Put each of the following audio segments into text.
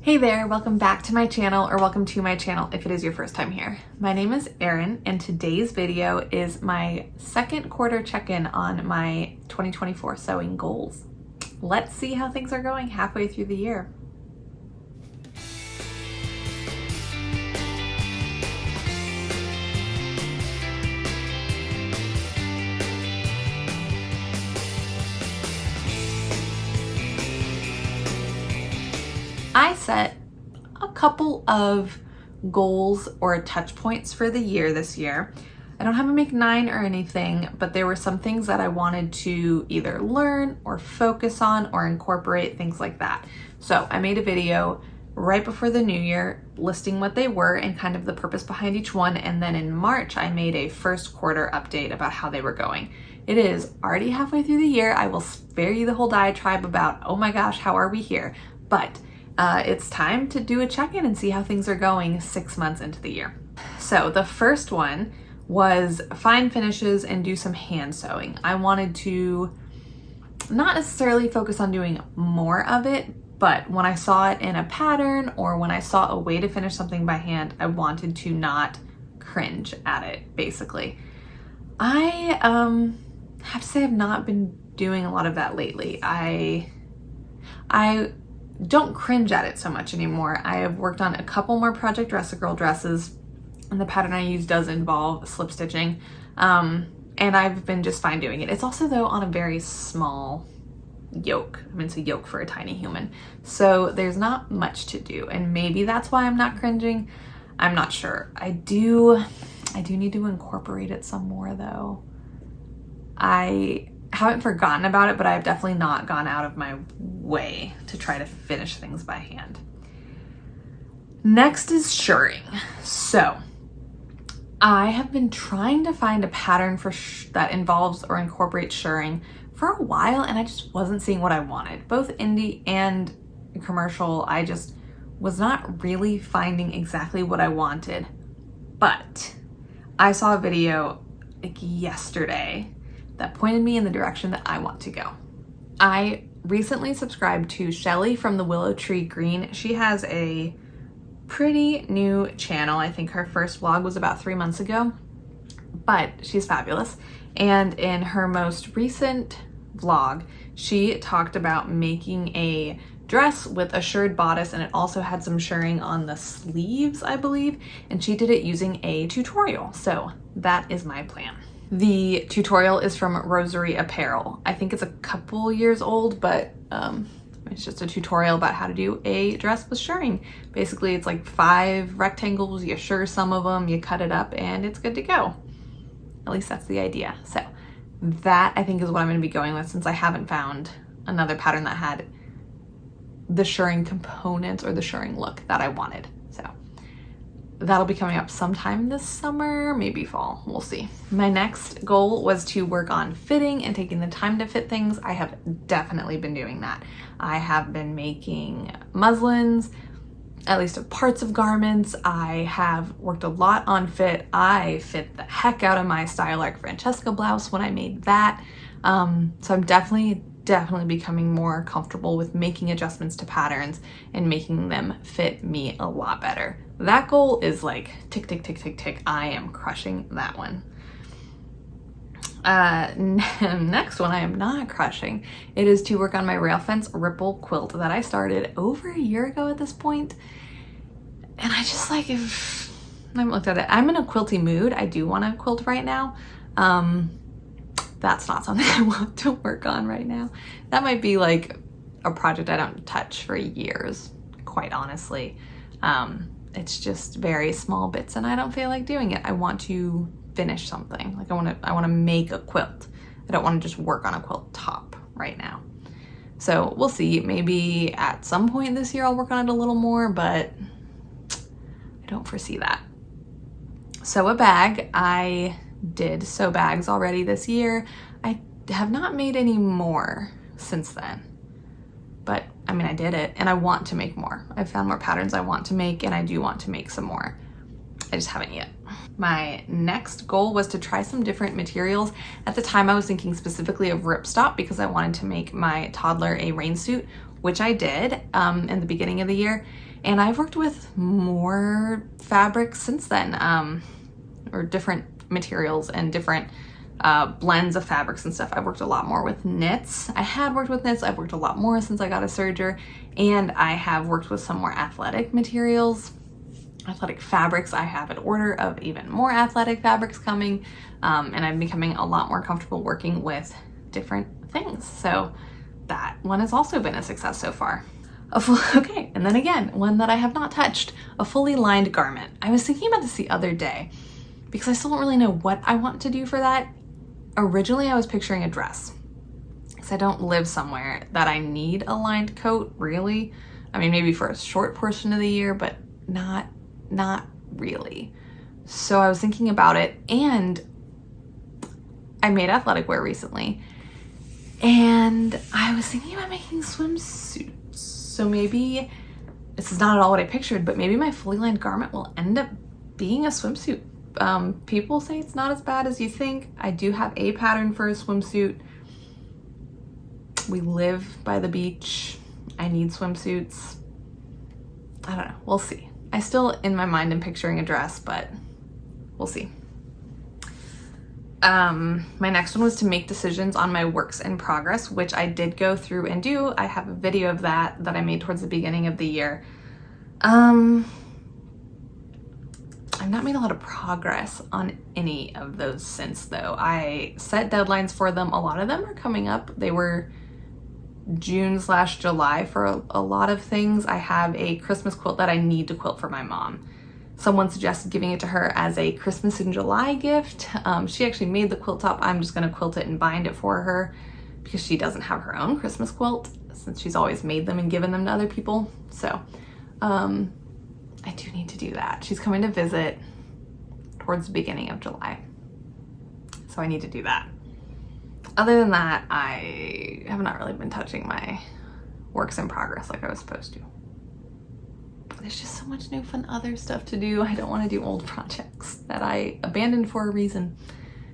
Hey there, welcome back to my channel, or welcome to my channel if it is your first time here. My name is Erin, and today's video is my second quarter check-in on my 2024 sewing goals. Let's see how things are going halfway through the year. I set a couple of goals or touch points for the year this year. I don't have a make 9 or anything, but there were some things that I wanted to either learn or focus on or incorporate, things like that. So I made a video right before the new year listing what they were and kind of the purpose behind each one. And then in March, I made a first quarter update about how they were going. It is already halfway through the year. I will spare you the whole diatribe about, oh my gosh, how are we here? But it's time to do a check-in and see how things are going 6 months into the year. So the first one was find finishes and do some hand sewing. I wanted to not necessarily focus on doing more of it, but when I saw it in a pattern or when I saw a way to finish something by hand, I wanted to not cringe at it, basically. I have to say I've not been doing a lot of that lately. I don't cringe at it so much anymore. I have worked on a couple more Project Dress a Girl dresses, and the pattern I use does involve slip stitching, and I've been just fine doing it. It's also, though, on a very small yoke. I mean, it's a yoke for a tiny human, so there's not much to do, and maybe that's why I'm not cringing. I'm not sure. I do need to incorporate it some more, though. I haven't forgotten about it, but I've definitely not gone out of my way to try to finish things by hand. Next is shirring. So I have been trying to find a pattern for that involves or incorporates shirring for a while, and I just wasn't seeing what I wanted. Both indie and commercial, I just was not really finding exactly what I wanted. But I saw a video like yesterday that pointed me in the direction that I want to go. I recently subscribed to Shelly from the Willow Tree Green. She has a pretty new channel. I think her first vlog was about 3 months ago, but she's fabulous. And in her most recent vlog, she talked about making a dress with a shirred bodice, and it also had some shirring on the sleeves, I believe, and she did it using a tutorial. So that is my plan. The tutorial is from Rosary Apparel. I think it's a couple years old, but it's just a tutorial about how to do a dress with shirring. Basically, it's like 5 rectangles, you shirr some of them, you cut it up, and it's good to go. At least that's the idea. So that, I think, is what I'm going to be going with, since I haven't found another pattern that had the shirring components or the shirring look that I wanted. So that'll be coming up sometime this summer, maybe fall, we'll see. My next goal was to work on fitting and taking the time to fit things. I have definitely been doing that. I have been making muslins, at least of parts of garments. I have worked a lot on fit. I fit the heck out of my Style Arc Francesca blouse when I made that. So I'm definitely becoming more comfortable with making adjustments to patterns and making them fit me a lot better. That goal is like tick, tick, tick, tick, tick. I am crushing that one. Next one I am not crushing. It is to work on my rail fence ripple quilt that I started over a year ago at this point. And I just like, if I haven't looked at it, I'm in a quilty mood. I do want to quilt right now. That's not something I want to work on right now. That might be like a project I don't touch for years, quite honestly. It's just very small bits and I don't feel like doing it. I want to finish something. Like I want to make a quilt. I don't want to just work on a quilt top right now. So we'll see. Maybe at some point this year I'll work on it a little more, but I don't foresee that. Sew a bag. I did sew bags already this year. I have not made any more since then, but I mean, I did it and I want to make more. I've found more patterns I want to make, and I do want to make some more. I just haven't yet. My next goal was to try some different materials. At the time I was thinking specifically of ripstop because I wanted to make my toddler a rain suit, which I did in the beginning of the year. And I've worked with more fabrics since then, or different materials and different blends of fabrics and stuff. I've worked a lot more with knits. I had worked with knits. I've worked a lot more since I got a serger, and I have worked with some more athletic materials, athletic fabrics. I have an order of even more athletic fabrics coming, and I'm becoming a lot more comfortable working with different things. So that one has also been a success so far. Okay, and then again, one that I have not touched, a fully lined garment. I was thinking about this the other day because I still don't really know what I want to do for that. Originally, I was picturing a dress because I don't live somewhere that I need a lined coat, really. I mean, maybe for a short portion of the year, but not really. So I was thinking about it, and I made athletic wear recently, and I was thinking about making swimsuits. So maybe this is not at all what I pictured, but maybe my fully lined garment will end up being a swimsuit. People say it's not as bad as you think. I do have a pattern for a swimsuit. We live by the beach. I need swimsuits. I don't know. We'll see. I still, in my mind, am picturing a dress, but we'll see. My next one was to make decisions on my works in progress, which I did go through and do. I have a video of that I made towards the beginning of the year. I've not made a lot of progress on any of those since, though. I set deadlines for them. A lot of them are coming up. They were June/July for a lot of things. I have a Christmas quilt that I need to quilt for my mom. Someone suggested giving it to her as a Christmas in July gift. She actually made the quilt top. I'm just going to quilt it and bind it for her because she doesn't have her own Christmas quilt since she's always made them and given them to other people. So I do need to do that. She's coming to visit towards the beginning of July, so I need to do that. Other than that, I have not really been touching my works in progress like I was supposed to. There's just so much new fun other stuff to do. I don't want to do old projects that I abandoned for a reason.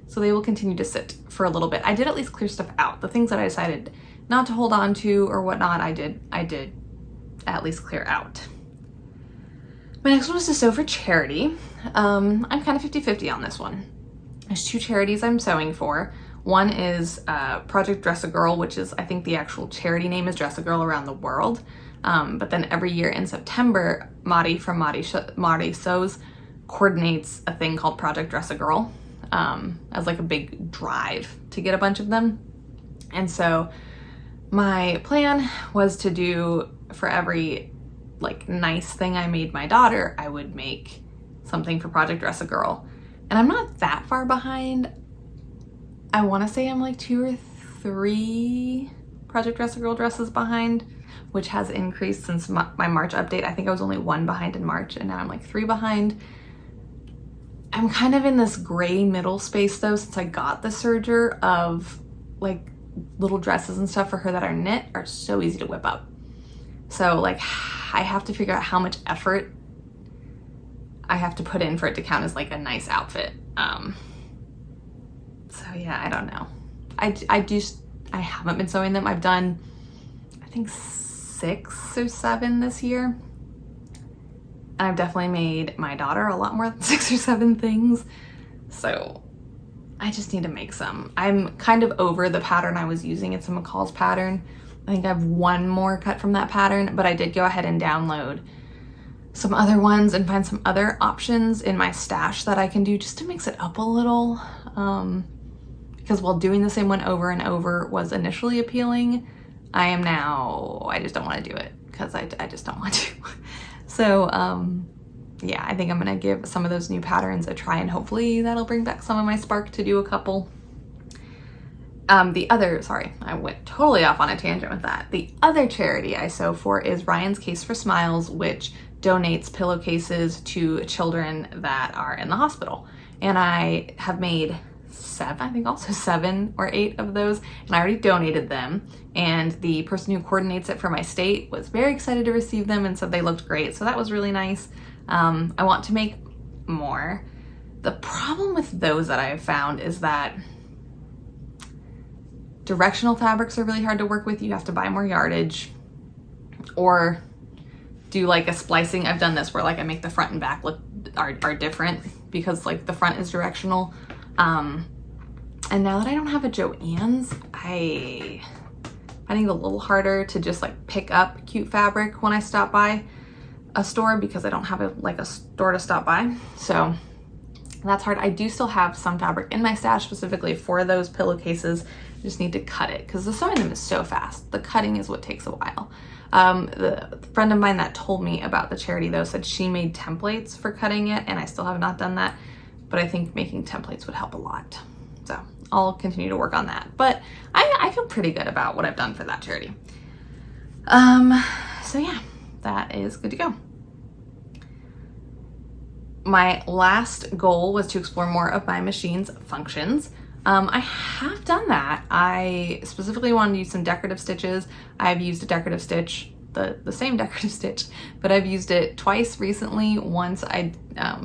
So they will continue to sit for a little bit. I did at least clear stuff out. The things that I decided not to hold on to or whatnot, I did at least clear out. My next one was to sew for charity. I'm kind of 50-50 on this one. There's two charities I'm sewing for. One is Project Dress a Girl, which is, I think the actual charity name is Dress a Girl Around the World. But then every year in September, Madi from Madi Sews coordinates a thing called Project Dress a Girl as like a big drive to get a bunch of them. And so my plan was to do, for every like nice thing I made my daughter, I would make something for Project Dress a Girl. And I'm not that far behind. I want to say I'm like 2 or 3 Project Dress a Girl dresses behind, which has increased since my March update. I think I was only 1 behind in March, and now I'm like 3 behind. I'm kind of in this gray middle space though, since I got the serger, of like little dresses and stuff for her that are knit are so easy to whip up. So like I have to figure out how much effort I have to put in for it to count as like a nice outfit. So yeah, I don't know. I haven't been sewing them. I've done, I think 6 or 7 this year. And I've definitely made my daughter a lot more than 6 or 7 things. So I just need to make some. I'm kind of over the pattern I was using. It's a McCall's pattern. I think I have 1 more cut from that pattern, but I did go ahead and download some other ones and find some other options in my stash that I can do just to mix it up a little. Because while doing the same one over and over was initially appealing, I just don't want to do it because I just don't want to. So yeah, I think I'm gonna give some of those new patterns a try, and hopefully that'll bring back some of my spark to do a couple. Sorry, I went totally off on a tangent with that. The other charity I sew for is Ryan's Case for Smiles, which donates pillowcases to children that are in the hospital. And I have made 7 or 8 of those, and I already donated them. And the person who coordinates it for my state was very excited to receive them and said they looked great. So that was really nice. I want to make more. The problem with those that I have found is that directional fabrics are really hard to work with. You have to buy more yardage, or do like a splicing. I've done this where like I make the front and back look are different because like the front is directional. And now that I don't have a Joann's, I finding it a little harder to just like pick up cute fabric when I stop by a store because I don't have a store to stop by. So that's hard. I do still have some fabric in my stash specifically for those pillowcases. I just need to cut it because the sewing them is so fast. The cutting is what takes a while. The friend of mine that told me about the charity though said she made templates for cutting it, and I still have not done that, but I think making templates would help a lot. So I'll continue to work on that, but I feel pretty good about what I've done for that charity. So yeah, that is good to go. My last goal was to explore more of my machine's functions. I have done that. I specifically wanted to use some decorative stitches. I've used a decorative stitch, the same decorative stitch, but I've used it twice recently. Once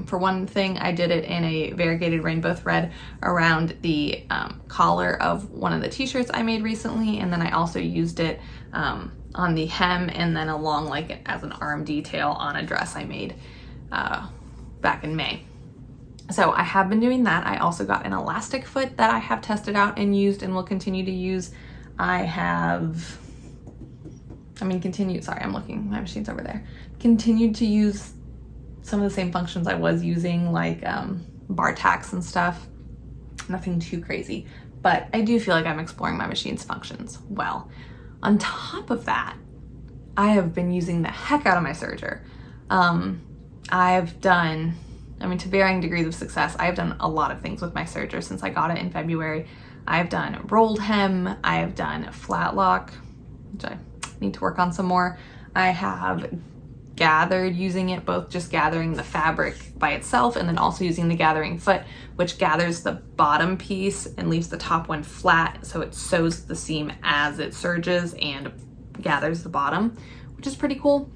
for one thing, I did it in a variegated rainbow thread around the collar of one of the t-shirts I made recently, and then I also used it on the hem and then along like as an arm detail on a dress I made back in May. So I have been doing that. I also got an elastic foot that I have tested out and used and will continue to use. Sorry, I'm looking, my machine's over there. Continued to use some of the same functions I was using, like bar tacks and stuff. Nothing too crazy, but I do feel like I'm exploring my machine's functions well. On top of that, I have been using the heck out of my serger. I've done, to varying degrees of success, I've done a lot of things with my serger since I got it in February. I've done rolled hem, I've done flat lock, which I need to work on some more. I have gathered using it, both just gathering the fabric by itself and then also using the gathering foot, which gathers the bottom piece and leaves the top one flat, so it sews the seam as it serges and gathers the bottom, which is pretty cool.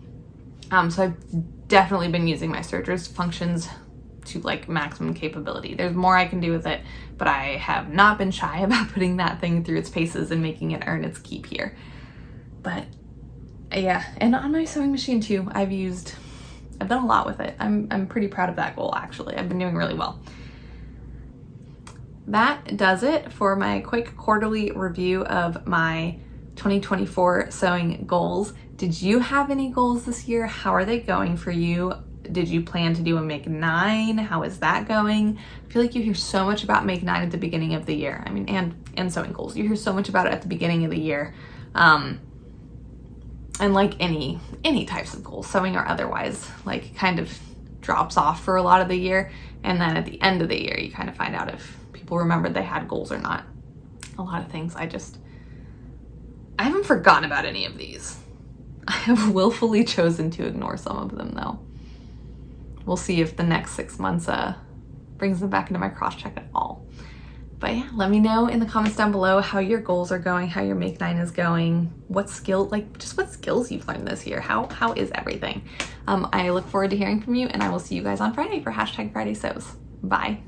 So I've definitely been using my serger's functions to like maximum capability. There's more I can do with it, but I have not been shy about putting that thing through its paces and making it earn its keep here. But yeah, and on my sewing machine too, I've done a lot with it. I'm pretty proud of that goal actually. I've been doing really well. That does it for my quick quarterly review of my 2024 sewing goals. Did you have any goals this year? How are they going for you? Did you plan to do a Make 9? How is that going? I feel like you hear so much about Make 9 at the beginning of the year. And sewing goals. You hear so much about it at the beginning of the year. And like any types of goals, sewing or otherwise, like kind of drops off for a lot of the year. And then at the end of the year, you kind of find out if people remembered they had goals or not. A lot of things I haven't forgotten about any of these. I have willfully chosen to ignore some of them though. We'll see if the next 6 months brings them back into my cross-check at all. But yeah, let me know in the comments down below how your goals are going, how your Make 9 is going, what skills you've learned this year. How is everything? I look forward to hearing from you, and I will see you guys on Friday for #FridaySews. Bye.